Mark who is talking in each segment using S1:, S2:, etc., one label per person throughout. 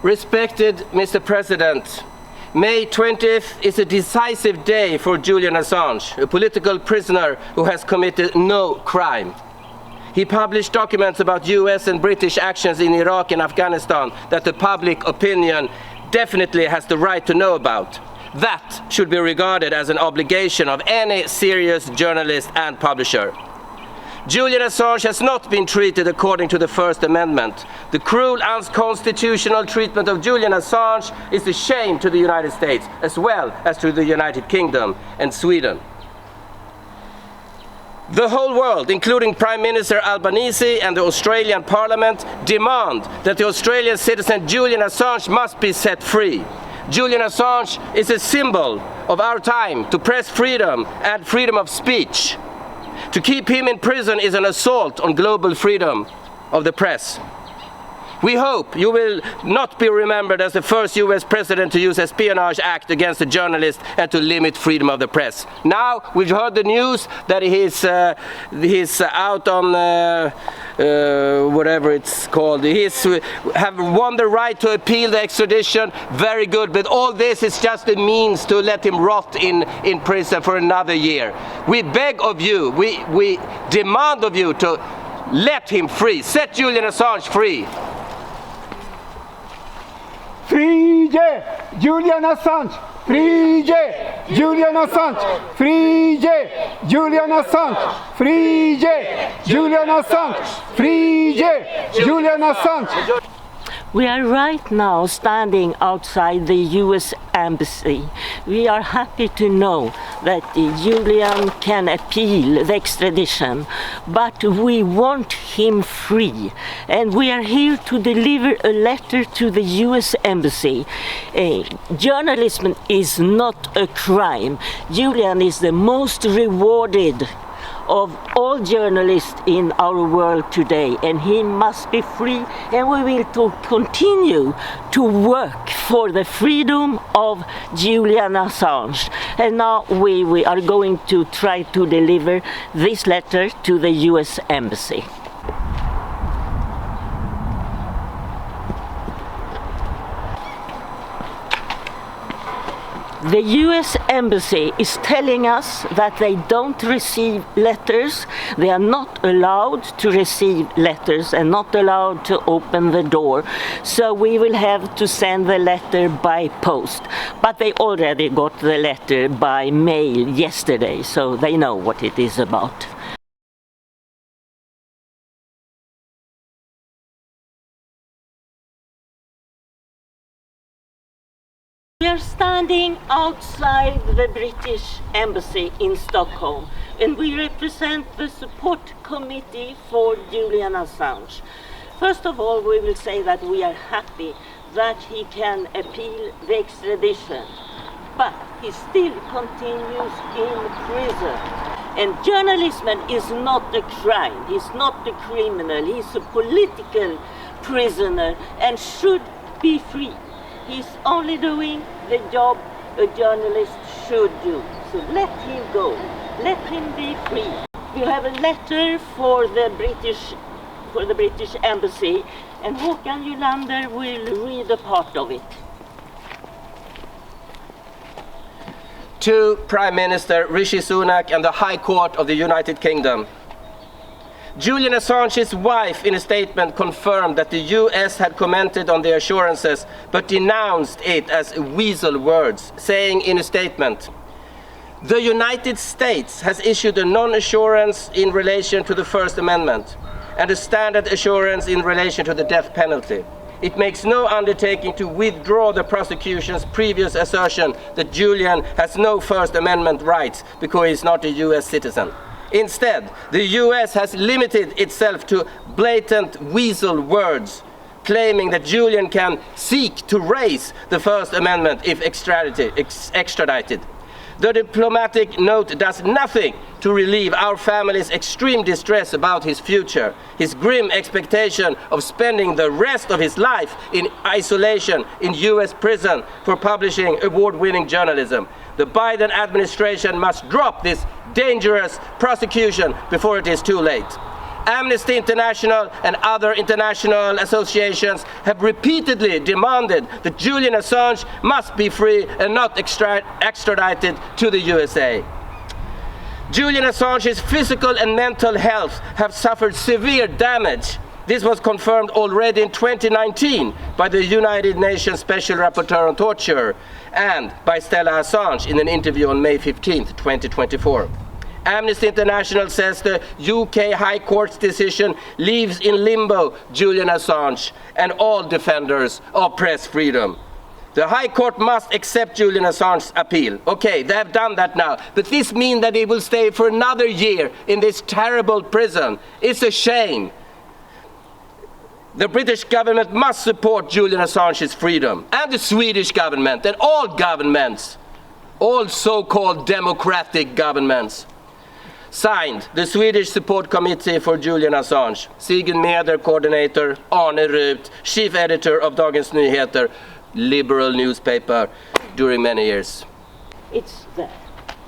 S1: Respected Mr. President, May 20th is a decisive day for Julian Assange, a political prisoner who has committed no crime. He published documents about US and British actions in Iraq and Afghanistan that the public opinion definitely has the right to know about. That should be regarded as an obligation of any serious journalist and publisher. Julian Assange has not been treated according to the First Amendment. The cruel, unconstitutional treatment of Julian Assange is a shame to the United States, as well as to the United Kingdom and Sweden. The whole world, including Prime Minister Albanese and the Australian Parliament, demand that the Australian citizen Julian Assange must be set free. Julian Assange is a symbol of our time to press freedom and freedom of speech. To keep him in prison is an assault on global freedom of the press. We hope you will not be remembered as the first US president to use Espionage Act against a journalist and to limit freedom of the press. Now we've heard the news that he's out on whatever it's called. He's have won the right to appeal the extradition. Very good, but all this is just a means to let him rot in prison for another year. We beg of you, we demand of you to let him free. Set Julian Assange free.
S2: Frige Julian Assange! Frige Julian Assange! Frige Julian Assange! Frige Julian Assange! Frige Julian Assange!
S3: We are right now standing outside the US Embassy. We are happy to know that Julian can appeal the extradition, but we want him free. And we are here to deliver a letter to the US Embassy. Journalism is not a crime. Julian is the most rewarded of all journalists in our world today, and he must be free, and we will continue to work for the freedom of Julian Assange. And now we are going to try to deliver this letter to the US Embassy. The US Embassy is telling us that they don't receive letters. They are not allowed to receive letters and not allowed to open the door. So we will have to send the letter by post. But they already got the letter by mail yesterday, so they know what it is about. We are standing outside the British Embassy in Stockholm, and we represent the support committee for Julian Assange. First of all, we will say that we are happy that he can appeal the extradition, but he still continues in prison. And journalism is not a crime, he's not a criminal, he's a political prisoner and should be free. He's only doing the job a journalist should do. So let him go. Let him be free. We have a letter for the British Embassy, and Håkan Yolander will read a part of it.
S1: To Prime Minister Rishi Sunak and the High Court of the United Kingdom. Julian Assange's wife, in a statement, confirmed that the US had commented on the assurances, but denounced it as weasel words, saying in a statement, "The United States has issued a non-assurance in relation to the First Amendment and a standard assurance in relation to the death penalty. It makes no undertaking to withdraw the prosecution's previous assertion that Julian has no First Amendment rights because he is not a US citizen. Instead, the US has limited itself to blatant weasel words, claiming that Julian can seek to raise the First Amendment if extradited. The diplomatic note does nothing to relieve our family's extreme distress about his future, his grim expectation of spending the rest of his life in isolation in US prison for publishing award-winning journalism. The Biden administration must drop this dangerous prosecution before it is too late. Amnesty International and other international associations have repeatedly demanded that Julian Assange must be free and not extradited to the USA. Julian Assange's physical and mental health have suffered severe damage. This was confirmed already in 2019 by the United Nations Special Rapporteur on Torture and by Stella Assange in an interview on May 15, 2024. Amnesty International says the UK High Court's decision leaves in limbo Julian Assange and all defenders of press freedom. The High Court must accept Julian Assange's appeal. Okay, they have done that now, but this means that he will stay for another year in this terrible prison. It's a shame. The British government must support Julian Assange's freedom, and the Swedish government, and all governments, all so-called democratic governments. Signed, the Swedish Support Committee for Julian Assange, Sigrid Meder, coordinator, Arne Rut, chief editor of Dagens Nyheter, liberal newspaper during many years.
S3: It's there.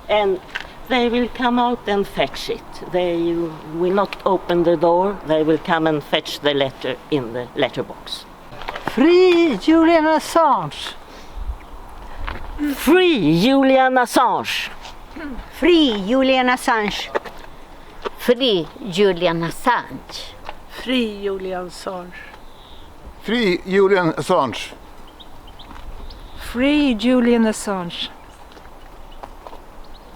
S3: And they will come out and fetch it. They will not open the door. They will come and fetch the letter in the letterbox.
S4: Free Julian Assange!
S3: Free Julian Assange!
S5: Free Julian Assange.
S6: Free Julian Assange.
S4: Free Julian Assange.
S2: Free Julian Assange.
S4: Free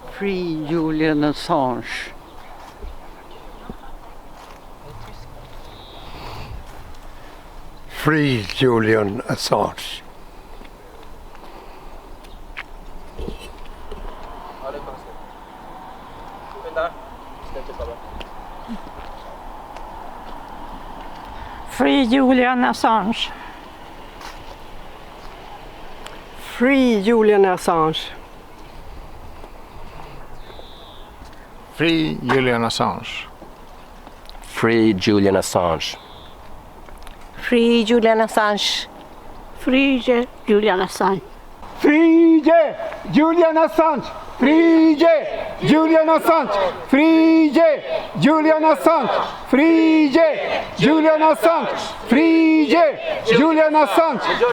S4: Julian Assange.
S7: Free Julian Assange.
S8: Free Julian Assange.
S4: Free Julian Assange. Free Julian Assange.
S8: Free Julian Assange.
S1: Free Julian Assange.
S5: Free Julian Assange.
S6: Free Julian Assange.
S2: Free Julian Assange. Free Julian Assange. Free Julian Assange. Free Julian Assange. Free Julian Assange.